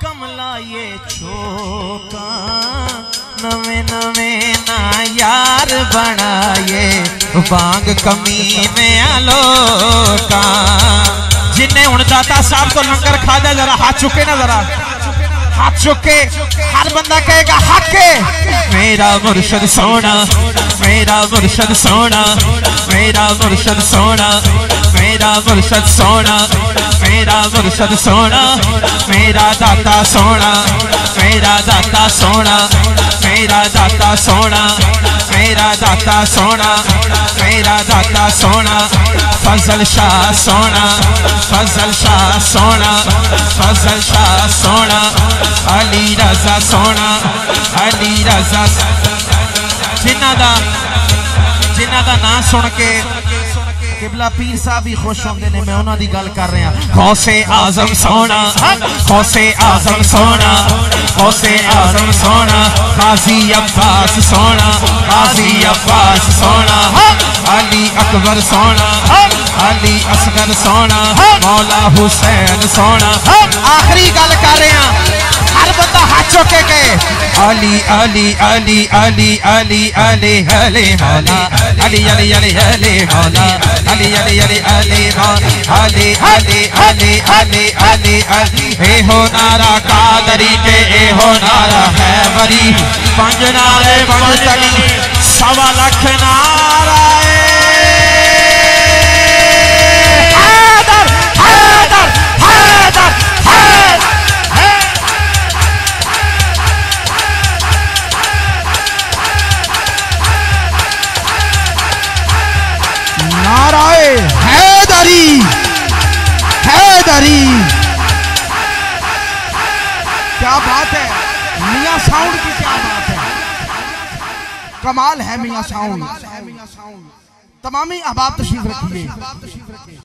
कमला ये छोका नवे नवे ना यार बनाए बांग कमी में आलोका। जिन्हें उन दाता साहब को लंगर खा दे, जरा हाथ चुके ना, जरा हाथ चुके। हर बंदा कहेगा हक है। मेरा मुर्शद सोना, मेरा मुर्शद सोना, मेरा मुर्शद सोना, मेरा मुर्शद सोना, मेरा मुर्शद सोना, मेरा दाता सोना, मेरा दाता सोना, मेरा दाता सोना, मेरा दाता सोना, मेरा दाता सोना। फजल शाह सोना, फजल शाह सोना, फजल शाह सोना, अली रजा सोना, अली रजा। जिन्ना दा नाम सुन के किबला पीर साहब भी खुश होंगे ने। मैं उन्हां दी गल कर रहा। गौसे आजम सोना, गौसे आजम सोना, गौसे आजम सोना, काजी अब्बास सोना, काजी अब्बास सोना, अली अकबर सोना, अली असगर सोना, मौला हुसैन सोना। आखिरी गल कर रहे हैं, हर बंदा हाथ चुके गए अली अली अली अली अली अली अली मौला, अली अली अली अली मौला, अली अली अली अली मौला, अली अली अली अली अली अली। ए हो नारा कादरी के, ए हो नारा है बरी, पंज नारे पंज तली, सवा लख नारा। नाराए हैदरी, हैदरी। क्या बात है मियां साउंड की, क्या बात है, कमाल है मियां साउंड। तमामी अहबाब तशरीफ रखिए।